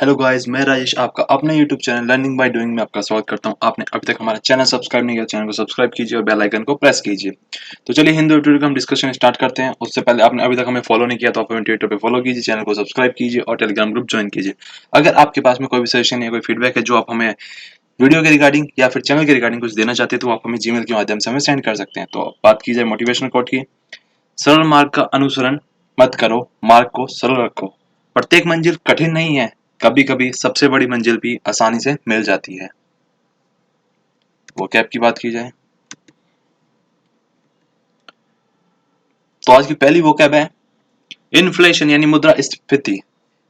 Hello guys, मैं राजेश आपका अपने YouTube channel learning by doing में आपका स्वागत करता हूं। आपने अभी तक हमारा चैनल सब्सक्राइब नहीं किया, चैनल को सब्सक्राइब कीजिए और बेल आइकन को प्रेस कीजिए। तो चलिए हिंदी ट्यूटोरियल का हम डिस्कशन स्टार्ट करते हैं। उससे पहले आपने अभी तक हमें फॉलो नहीं किया तो आप हमें ट्विटर पे फॉलो कीजिए, चैनल को सब्सक्राइब कीजिए और टेलीग्राम ग्रुप ज्वाइन कीजिए। अगर आपके पास में कोई भी सजेशन या कोई फीडबैक है जो आप हमें वीडियो के रिगार्डिंग या फिर चैनल के रिगार्डिंग कुछ देना चाहते हैं तो आप हमें जीमेल के माध्यम से हमें सेंड कर सकते हैं। तो बात की जाए मोटिवेशनल कोट की, सरल मार्ग का अनुसरण मत करो, मार्ग को सरल रखो। प्रत्येक मंजिल कठिन नहीं है, कभी कभी सबसे बड़ी मंजिल भी आसानी से मिल जाती है। वोकैब की बात की जाए तो आज की पहली वोकैब है इन्फ्लेशन यानी मुद्रास्फीति।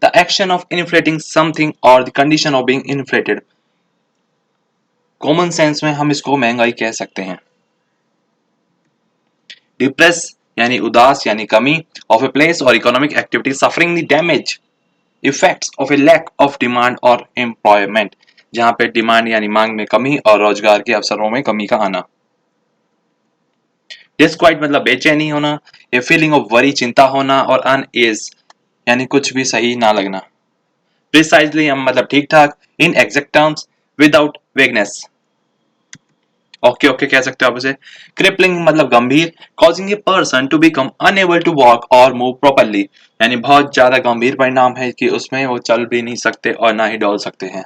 The action of inflating something और the condition of being inflated. Common sense में हम इसको महंगाई कह सकते हैं। डिप्रेस यानी उदास यानी कमी ऑफ ए प्लेस और economic activity suffering the damage effects of a lack of demand और एम्प्लॉयमेंट, जहां पे डिमांड यानी मांग में कमी और रोजगार के अवसरों में कमी का आना। डिस्क्वाइट मतलब बेचैनी होना, ए फीलिंग ऑफ वरी चिंता होना, और अनईज यानी कुछ भी सही ना लगना। प्रिसाइजली हम मतलब ठीक ठाक, in exact terms, without vagueness. Okay okay कह सकते हो आप उसे। क्रिपलिंग मतलब गंभीर, causing a person to become unable to walk और मूव प्रॉपरली, यानी बहुत ज्यादा गंभीर परिणाम है कि उसमें वो चल भी नहीं सकते और ना ही डोल सकते हैं।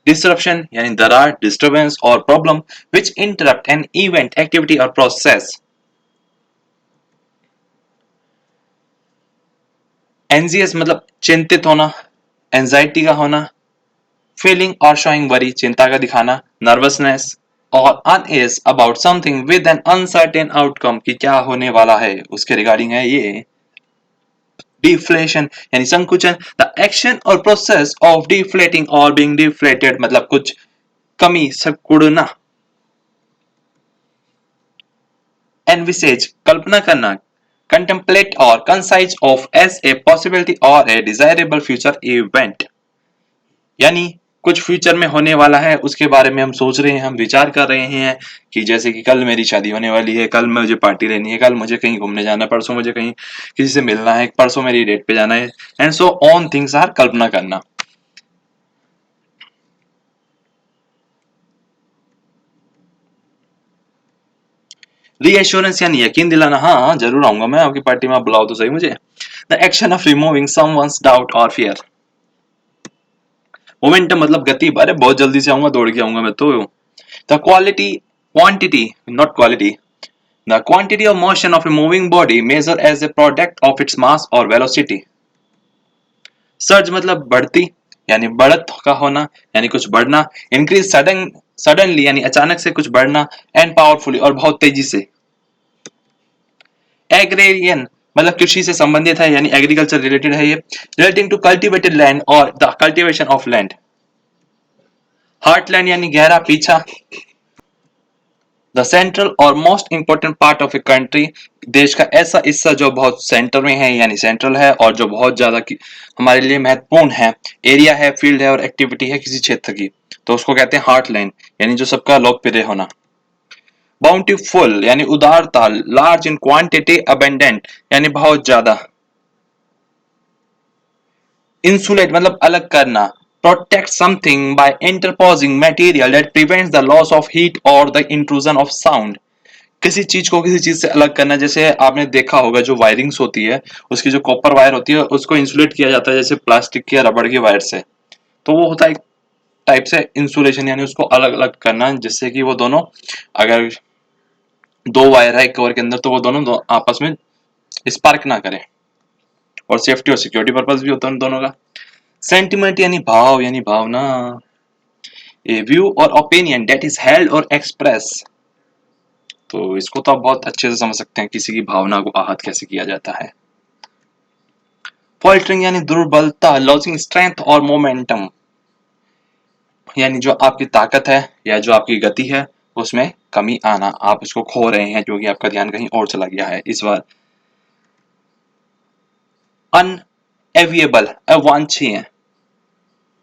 डिसरप्शन यानी दरार, डिस्टरबेंस और problem which interrupt an event, activity और प्रोसेस। एंजियस मतलब चिंतित होना, एंजाइटी का होना, फीलिंग और शोइंग वरी चिंता का दिखाना, नर्वसनेस, और unease about something with an uncertain outcome कि क्या होने वाला है उसके रिगार्डिंग है ये। डिफ्लेशन यानी संकुचन, द एक्शन और प्रोसेस ऑफ डिफ्लेटिंग और बीइंग डिफ्लेटेड मतलब कुछ कमी सिकुड़ना। एनविसेज कल्पना करना, कंटेम्पलेट और conceive of as a possibility और ए डिजायरेबल फ्यूचर इवेंट, यानी कुछ फ्यूचर में होने वाला है उसके बारे में हम सोच रहे हैं, हम विचार कर रहे हैं कि जैसे कि कल मेरी शादी होने वाली है, कल मुझे पार्टी लेनी है, कल मुझे कहीं घूमने जाना है, परसों मुझे कहीं किसी से मिलना है, परसों मेरी डेट पे जाना है, and so on things are कल्पना करना। रीएश्योरेंस यानी यकीन दिलाना, हाँ हाँ जरूर आऊंगा मैं आपकी पार्टी में, आप बुलाओ तो सही मुझे। The action of removing someone's doubt और फियर। मोमेंटम मतलब गति, अरे बहुत जल्दी से आऊंगा, दौड़ के आऊंगा मैं तो। The quality, quantity not quality, the quantity of motion of a moving body measure as a product of its mass और वेलोसिटी। सर्ज मतलब बढ़ती यानी बढ़त का होना, यानी कुछ बढ़ना। इंक्रीज सडनली यानी अचानक से कुछ बढ़ना, एंड पावरफुली और बहुत तेजी से। एग्रेरियन मतलब कृषि से संबंधित है, यानी एग्रीकल्चर रिलेटेड है ये। रिलेटिंग टू कल्टिवेटेड लैंड और the cultivation of land. Heartland यानी गहरा पीछा। द सेंट्रल और most important part of a country, देश का ऐसा हिस्सा जो बहुत सेंटर में है यानी सेंट्रल है और जो बहुत ज्यादा हमारे लिए महत्वपूर्ण है, एरिया है, फील्ड है और एक्टिविटी है किसी क्षेत्र की, तो उसको कहते हैं हार्टलैंड, यानी जो सबका लोकप्रिय होना। बाउंटीफुल यानी उदारता, लार्ज इन क्वांटिटी, अबेंडेंट यानी बहुत ज्यादा। इंसुलेट मतलब अलग करना, protect something by interposing material that prevents the loss of heat और द इंट्रूजन ऑफ साउंड। किसी चीज को किसी चीज से अलग करना, जैसे आपने देखा होगा जो वायरिंग्स होती है उसकी जो कॉपर वायर होती है उसको इंसुलेट किया जाता है जैसे प्लास्टिक की या रबड़ की वायर से, तो वो होता है एक टाइप से इंसुलेशन, यानी उसको अलग अलग करना जिससे कि वो दोनों, अगर दो वायर है एक कवर के अंदर तो वो दोनों आपस में स्पार्क ना करें, और सेफ्टी और सिक्योरिटी पर्पज भी होता है उन दोनों का। सेंटिमेंट यानी भाव यानी भावना। ए व्यू और ओपिनियन दैट इज हेल्ड और एक्सप्रेस, तो इसको तो आप बहुत अच्छे से समझ सकते हैं किसी की भावना को आहत कैसे किया जाता है। फॉल्टरिंग यानी दुर्बलता, लॉसिंग स्ट्रेंथ और मोमेंटम, यानी जो आपकी ताकत है या जो आपकी गति है उसमें कमी आना, आप उसको खो रहे हैं क्योंकि आपका ध्यान कहीं और चला गया है इस बार। अनएविएबल अवांछनीय,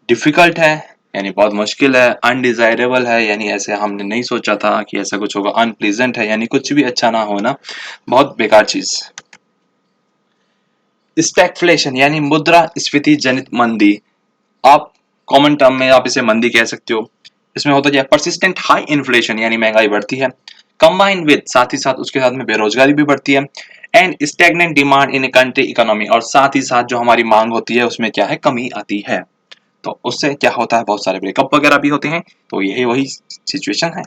डिफिकल्ट है यानी बहुत मुश्किल है, अनडिजायरेबल है यानी ऐसे हमने नहीं सोचा था कि ऐसा कुछ होगा, अनप्लीजेंट है यानी कुछ भी अच्छा ना होना, बहुत बेकार चीज। स्टैगफ्लेशन यानी मुद्रास्फीति जनित मंदी, आप कॉमन टर्म में आप इसे मंदी कह सकते हो। इसमें होता क्या है, परसिस्टेंट हाई इन्फ्लेशन यानी महंगाई बढ़ती है, कंबाइन विद साथ ही साथ उसके साथ में बेरोजगारी भी बढ़ती है, and stagnant demand in a country economy, और साथ ही साथ जो हमारी मांग होती है उसमें क्या है, कमी आती है। तो उससे क्या होता है, बहुत सारे ब्रेकअप वगैरह भी होते हैं। तो यही वही सिचुएशन है।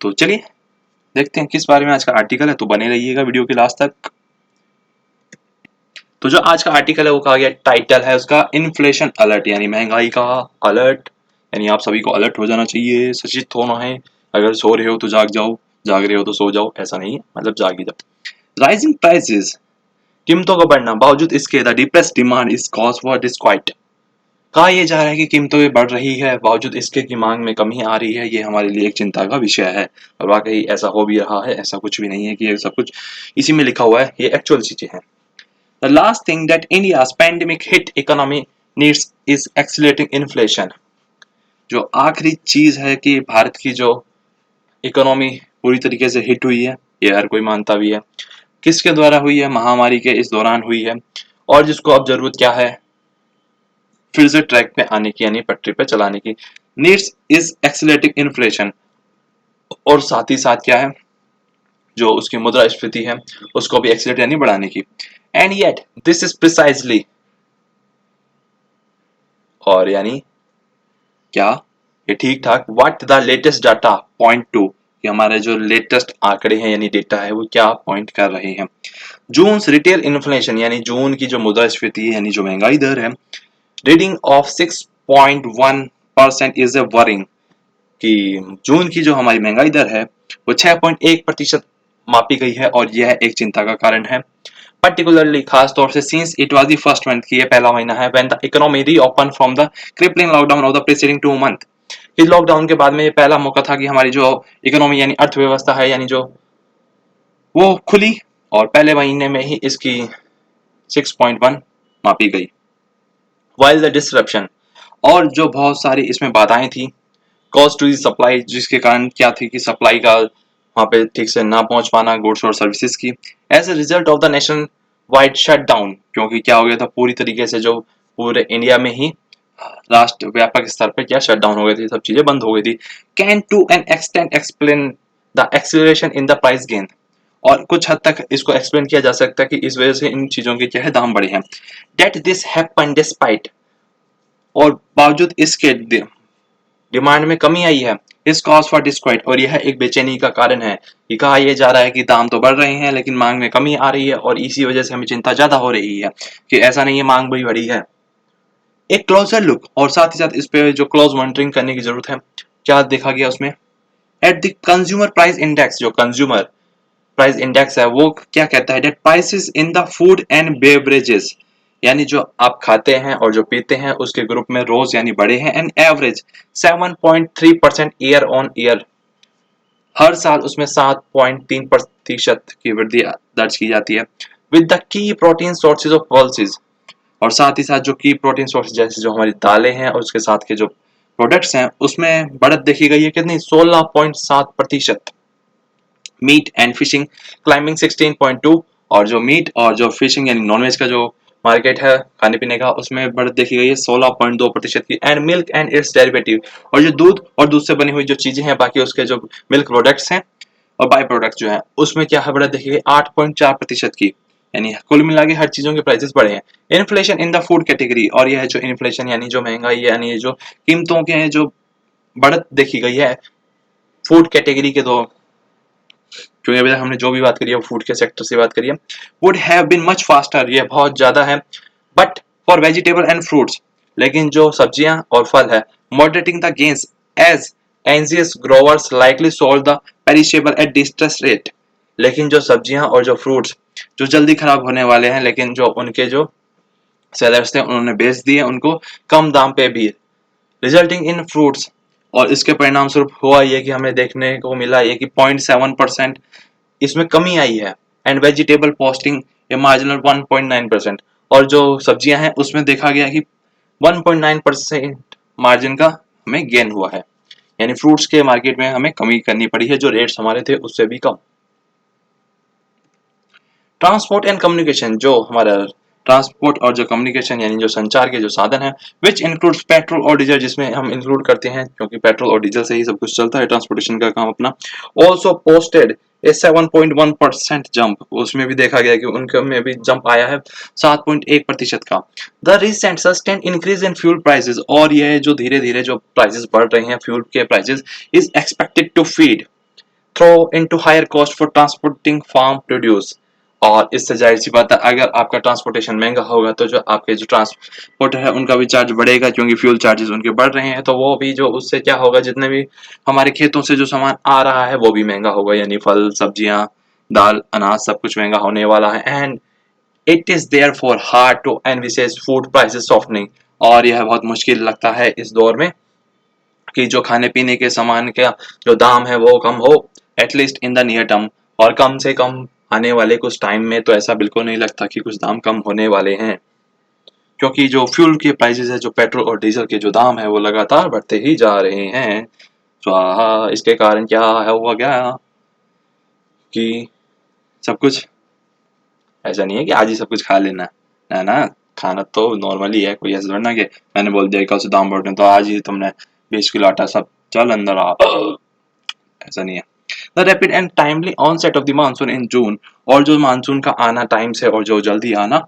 तो चलिए देखते हैं किस बारे में आज का आर्टिकल है, तो बने रहिएगा वीडियो के लास्ट तक। तो जो आज का आर्टिकल है वो कहा गया, टाइटल है उसका इन्फ्लेशन अलर्ट, यानी महंगाई का अलर्ट, यानी आप सभी को अलर्ट हो जाना चाहिए, सचेत होना है। अगर सो रहे हो तो जाग जाओ, जाग रहे हो तो सो जाओ, ऐसा नहीं है, मतलब जाग ही जाओ। राइजिंग प्राइसेस, कीमतों का बढ़ना, बावजूद इसके the depressed demand is cause for disquiet, कहा यह जा रहा है कि कीमतें बढ़ रही है, बावजूद इसके की मांग में कमी आ रही है, ये हमारे लिए एक चिंता का विषय है। और वाकई ऐसा हो भी रहा है, ऐसा कुछ भी नहीं है कि ये सब कुछ इसी में लिखा हुआ है, ये एक्चुअल चीजें हैं। The last thing that India's pandemic hit economy needs is accelerating inflation. जो आखिरी चीज है कि भारत की जो इकोनॉमी पूरी तरीके से हिट हुई है, ये हर कोई मानता भी है। किसके द्वारा हुई है, महामारी के इस दौरान हुई है, और जिसको अब जरूरत क्या है, फिर से ट्रैक पे आने की, यानी पटरी पे चलाने की। नीड्स इज एक्सीलरेटिंग इन्फ्लेशन, और साथ ही साथ क्या है, जो उसकी मुद्रास्फीति है उसको भी एक्सीलरेट यानी बढ़ाने की। And yet this is precisely, और यानी क्या, ये ठीक ठाक, what the latest data point two, कि हमारे जो लेटेस्ट आंकड़े हैं यानी डेटा है वो क्या पॉइंट कर रहे हैं। जून रिटेल इन्फ्लेशन यानी जून की जो मुद्रास्फीति यानी जो महंगाई दर है, reading of 6.1% is a worrying, कि जून की जो हमारी महंगाई दर है वो 6.1% मापी गई है, और यह एक चिंता का कारण है। पर्टिकुलरली खास तौर से since it was the first month, की ये पहला महीना है, when the economy reopen from the crippling lockdown of the preceding 2 month, इस लॉकडाउन के बाद में ये पहला मौका था कि हमारी जो इकोनॉमी यानी अर्थव्यवस्था है, यानी जो वो खुली, और पहले महीने में ही इसकी 6.1 मापी गई। वाइल द डिसरप्शन, और जो बहुत सारी इसमें बाधाएं थी, कॉस्ट टू द सप्लाई, जिसके कारण क्या थी कि सप्लाई का वहां पे ठीक से ना पहुंच पाना गुड्स और सर्विसेज की, as a result of the national wide shutdown, क्योंकि क्या हो गया था, पूरी तरीके से जो पूरे इंडिया में ही राष्ट्र व्यापक स्तर पर क्या शटडाउन हो गई थी, सब चीजें बंद हो गई थी। Can to an extent explain the acceleration in the price gain, और कुछ हद तक इसको एक्सप्लेन किया जा सकता है कि इस वजह से इन चीजों के क्या है, दाम बढ़े हैं। डेट दिस हैपन डिस्पाइट, और बावजूद इसके डिमांड में कमी आई है, इस कॉज फॉर डिस्क्वाइट, और यह एक बेचैनी का कारण है कि कहा यह जा रहा है कि दाम तो बढ़ रहे हैं लेकिन मांग में कमी आ रही है, और इसी वजह से हमें चिंता ज्यादा हो रही है कि ऐसा नहीं है मांग भी बढ़ी है। एक क्लोजर लुक, और साथ ही साथ इस पे जो क्लोज मॉनिटरिंग करने की जरूरत है। क्या देखा गया उसमें, at the consumer price index, जो कंज्यूमर प्राइस इंडेक्स है वो क्या कहता है, that prices in the food and beverages, यानी जो आप खाते हैं और जो पीते हैं उसके ग्रुप में रोज यानी बढ़े हैं, and average 7.3% year on year, हर साल उसमें 7.3% की वृद्धि दर्ज की जाती है। With the key protein sources of pulses, और साथ ही साथ जो की प्रोटीन सोर्स जैसे जो हमारी दालें हैं और उसके साथ के जो प्रोडक्ट्स हैं उसमें बढ़त देखी गई है कितनी, 16.7%। मीट एंड फिशिंग क्लाइंबिंग 16.2, और जो मीट और जो फिशिंग यानी नॉनवेज का जो मार्केट है खाने पीने का, उसमें बढ़त देखी गई है 16.2% की। And milk and it's derivative, और जो दूध और दूध से बनी हुई जो चीजें हैं, बाकी उसके जो मिल्क प्रोडक्ट्स हैं और बाई प्रोडक्ट्स जो है, उसमें क्या है, बढ़त देखी गई 8.4% की। यानी कुल मिला के हर चीजों के प्राइसेस बढ़े हैं। Inflation in the food category, और यह है जो इन्फ्लेशन यानी जो महंगाई यानी ये जो कीमतों के हैं जो बढ़त देखी गई है फूड कैटेगरी के दो, क्योंकि अभी तक हमने जो भी बात करी है वो फूड के सेक्टर से बात करी है, would have been much faster, ये बहुत ज्यादा है। But for vegetable and fruits, लेकिन जो सब्जियां और फल है, moderating the gains as anxious growers likely sold the perishable at distress rate, लेकिन जो सब्जियां और जो फ्रूट्स जो जल्दी खराब होने वाले हैं, लेकिन जो उनके जो सेलर्स थे उन्होंने बेच दिए उनको कम दाम पे भी, रिजल्टिंग इन फ्रूट्स, और इसके परिणाम स्वरूप हुआ ये कि हमें देखने को मिला ये कि 0.7% इसमें कमी आई है। And vegetable posting A marginal 1.9%, और जो सब्जियां हैं उसमें देखा गया कि 1.9% मार्जिन का हमें गेन हुआ है, यानी फ्रूट्स के मार्केट में हमें कमी करनी पड़ी है जो रेट्स हमारे थे उससे भी कम। ट्रांसपोर्ट एंड कम्युनिकेशन, जो हमारा ट्रांसपोर्ट और जो कम्युनिकेशन यानी जो संचार के जो साधन है, विच इंक्लूड्स पेट्रोल और डीजल, जिसमें हम इंक्लूड करते हैं क्योंकि पेट्रोल और डीजल से ही सब कुछ चलता है ट्रांसपोर्टेशन का काम अपना। ऑल्सो पोस्टेड ए 7.1% जंप, उसमें भी देखा गया कि उनके में भी जंप आया है 7.1% का। The recent sustain increase in fuel prices, और यह जो धीरे धीरे जो प्राइसेस बढ़ रहे हैं फ्यूल के prices, is expected to feed through into higher cost for transporting farm produce. और इससे जाहिर सी बात है, अगर आपका ट्रांसपोर्टेशन महंगा होगा तो जो आपके जो ट्रांसपोर्टर है उनका भी चार्ज बढ़ेगा, क्योंकि फ्यूल चार्जेस उनके बढ़ रहे हैं। तो वो भी जो उससे क्या होगा, जितने भी हमारे खेतों से जो सामान आ रहा है वो भी महंगा होगा, यानी फल सब्जियां दाल अनाज सब कुछ महंगा होने वाला है। And it is therefore hard to envisage food prices softening, और यह बहुत मुश्किल लगता है इस दौर में कि जो खाने पीने के सामान का जो दाम है वो कम हो, at least in the near term. और कम से कम आने वाले कुछ टाइम में तो ऐसा बिल्कुल नहीं लगता कि कुछ दाम कम होने वाले हैं, क्योंकि जो फ्यूल के प्राइसेस है, जो पेट्रोल और डीजल के जो दाम है वो लगातार बढ़ते ही जा रहे हैं। स्वाहा, इसके कारण क्या है हुआ गया कि सब कुछ ऐसा नहीं है कि आज ही सब कुछ खा लेना, ना ना, खाना तो नॉर्मली है, कोई ऐसा थोड़ा ना कि मैंने बोल दिया कल से दाम बढ़ रहे हैं तो आज ही तुमने 20 किलो आटा सब चल अंदर आ, ऐसा नहीं है। The rapid and timely onset of the monsoon in June, और जो मानसून का आना टाइम से और जो जल्दी आना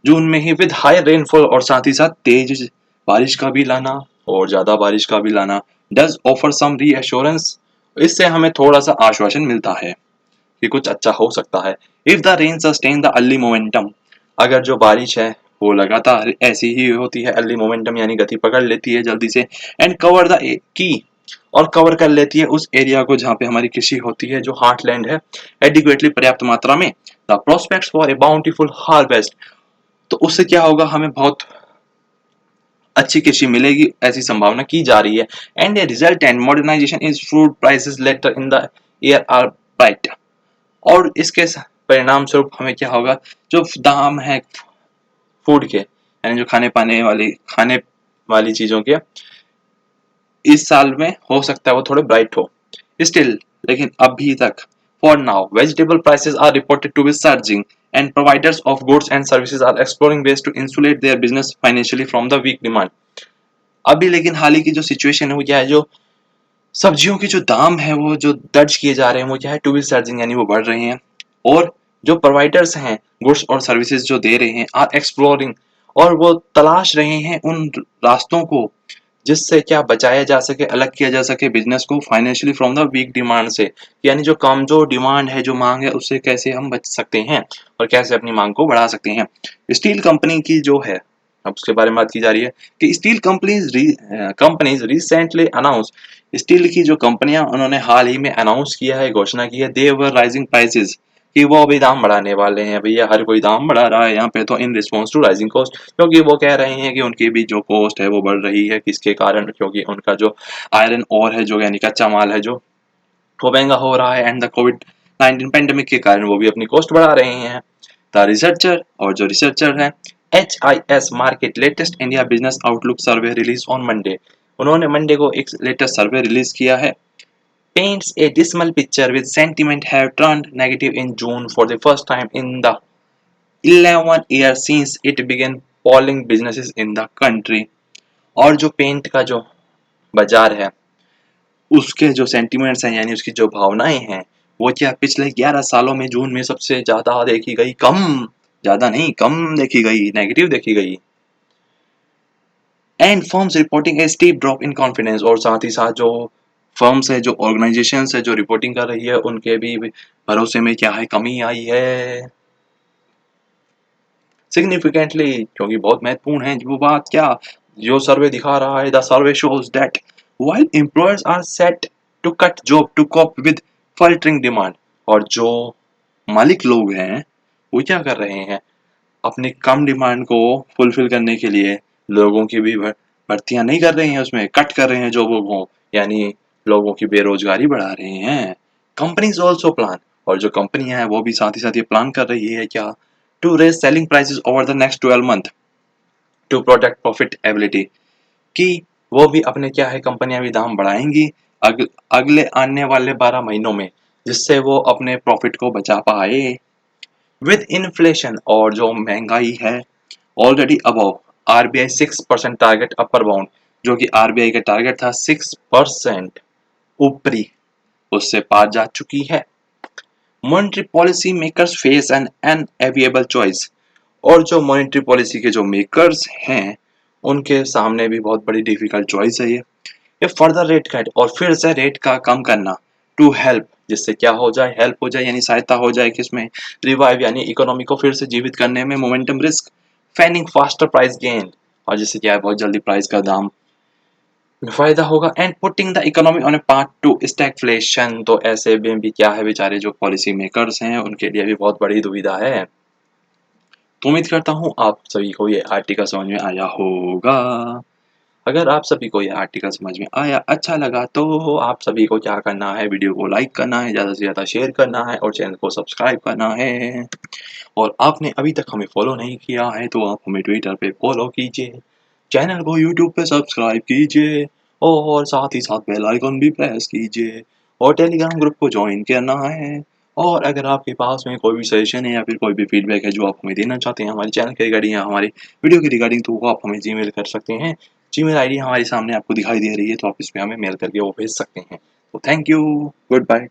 जून में ही, विद हाई रेनफॉल, और साथ ही साथ तेज बारिश का भी लाना और ज्यादा बारिश का भी लाना, डज ऑफर सम रीअश्योरेंस, इससे हमें थोड़ा सा आश्वासन मिलता है कि कुछ अच्छा हो सकता है। If the rain sustain the early momentum, अगर जो बारिश है वो लगातार ऐसी ही होती है, अर्ली मोमेंटम यानी गति पकड़ लेती है जल्दी से, एंड कवर द की, और कवर कर लेती है उस एरिया को जहाँ पे हमारी कृषि होती है, जो हार्टलैंड है, एडिक्वेटली पर्याप्त मात्रा में, the prospects for a bountiful harvest, तो उससे क्या होगा, हमें बहुत अच्छी कृषि मिलेगी ऐसी संभावना की जा रही है। And a result and modernisation is food prices later in the year are bright, और इसके परिणाम स्वरूप हमें क्या होगा, जो दाम है फूड के यानी जो खाने वाली चीजों के, इस साल में हो सकता है वो थोड़े ब्राइट हो स्टिल, लेकिन अभी तक for now vegetable prices are reported to be surging, and providers of goods and services are exploring ways to insulate their business financially from the weak demand. अभी लेकिन हाल ही की जो सिचुएशन है वो क्या है, जो सब्जियों के जो दाम है वो जो दर्ज किए जा रहे हैं वो क्या है, टू बी सर्जिंग यानी वो बढ़ रहे हैं, और जो प्रोवाइडर्स हैं गुड्स और सर्विसेज जो दे रहे हैं आर एक्सप्लोरिंग, और वो तलाश रहे हैं उन रास्तों को जिससे क्या बचाया जा सके, अलग किया जा सके बिजनेस को financially from the weak demand से, यानी जो कमजोर डिमांड है, जो मांग है, उससे कैसे हम बच सकते हैं और कैसे अपनी मांग को बढ़ा सकते हैं। स्टील कंपनी की जो है, अब उसके बारे में बात की जा रही है कि steel companies recently announce, steel की जो कंपनियां उन्होंने हाल ही में अनाउंस किया है, घोषणा की है, दे वर राइजिंग प्राइसेस, कि वो अभी दाम बढ़ाने वाले हैं। भैया हर कोई दाम बढ़ा रहा है यहाँ पे तो, in response to rising cost, क्योंकि वो कह रहे हैं कि उनकी भी जो कॉस्ट है वो बढ़ रही है, किसके कारण, क्योंकि उनका जो आयरन ओर है, जो यानी कच्चा माल है जो, वो महंगा हो रहा है, एंड द कोविड-19 पेंडेमिक के कारण वो भी अपनी कॉस्ट बढ़ा रहे हैं। द रिसर्चर, और जो रिसर्चर है HIS market latest India business outlook survey release on Monday, उन्होंने मंडे को एक लेटेस्ट सर्वे रिलीज किया है, paints a dismal picture with sentiment have turned negative in June for the first time in the 11 years since it began polling businesses in the country। और जो paint का जो बाजार है उसके जो सेंटिमेंट्स हैं यानी उसकी जो भावनाएं हैं, वो क्या पिछले 11 सालों में जून में सबसे ज्यादा देखी गई, कम, ज्यादा नहीं कम देखी गई, नेगेटिव देखी गई। And firms reporting A steep drop in confidence, और साथ ही साथ जो फर्म्स है, जो ऑर्गेनाइजेशन है जो रिपोर्टिंग कर रही है, उनके भी भरोसे में क्या है, कमी आई है सिग्निफिकेंटली, क्योंकि बहुत महत्वपूर्ण है वो बात। क्या जो सर्वे दिखा रहा है, the survey shows that while employers are set to cut job to cope with faltering demand, और जो मालिक लोग हैं वो क्या कर रहे हैं, अपनी कम डिमांड को फुलफिल करने के लिए लोगों की भी भर्तियां नहीं कर रहे हैं, उसमें कट कर रहे हैं जॉबों को, यानी लोगों की बेरोजगारी बढ़ा रहे हैं। कंपनीज ऑल्सो प्लान, और जो कंपनियां हैं वो भी साथ ही साथ ये प्लान कर रही है क्या, to raise selling prices over the next 12 month to protect profitability, कि वो भी अपने क्या है, कंपनियां भी दाम बढ़ाएंगी अगले आने वाले 12 महीनों में, जिससे वो अपने प्रॉफिट को बचा पाए। विद इन्फ्लेशन, और जो महंगाई है already above RBI 6% target upper bound, जो कि आरबीआई का टारगेट था 6% ऊपरी, उससे पार जा चुकी है। Monetary policy makers face an unenviable choice, और जो मॉनेटरी पॉलिसी के जो मेकर्स हैं उनके सामने भी बहुत बड़ी डिफिकल्ट चॉइस है ये फर्दर रेट कट और फिर से रेट का कम करना टू हेल्प, जिससे क्या हो जाए, हेल्प हो जाए यानी सहायता हो जाए किसमें, रिवाइव यानी इकोनॉमी को फिर से जीवित करने में, momentum risk, fanning faster price gain, और जिससे क्या है बहुत जल्दी प्राइस का दाम में फायदा होगा, and putting the economy on a path to stagflation. तो ऐसे में भी क्या है, बेचारे जो पॉलिसी मेकर्स हैं उनके लिए भी बहुत बड़ी दुविधा है। तो उम्मीद करता हूँ आप सभी को ये आर्टिकल समझ में आया होगा। अगर आप सभी को ये आर्टिकल समझ में आया, अच्छा लगा, तो आप सभी को क्या करना है, वीडियो को लाइक करना है, ज़्यादा से ज़्यादा शेयर करना है और चैनल को सब्सक्राइब करना है। और आपने अभी तक हमें फॉलो नहीं किया है तो आप हमें ट्विटर पे फॉलो कीजिए, चैनल को यूट्यूब पे सब्सक्राइब कीजिए और साथ ही साथ बेल आइकन भी प्रेस कीजिए और टेलीग्राम ग्रुप को ज्वाइन करना है। और अगर आपके पास में कोई भी सजेशन है या फिर कोई भी फीडबैक है जो आप हमें देना चाहते हैं हमारे चैनल के रिगार्डिंग या हमारे वीडियो के रिगार्डिंग, तो वो आप हमें जीमेल कर सकते हैं। जीमेल आईडी हमारे सामने आपको दिखाई दे रही है, तो आप इस पे हमें मेल करके वो भेज सकते हैं। तो थैंक यू, गुड बाय।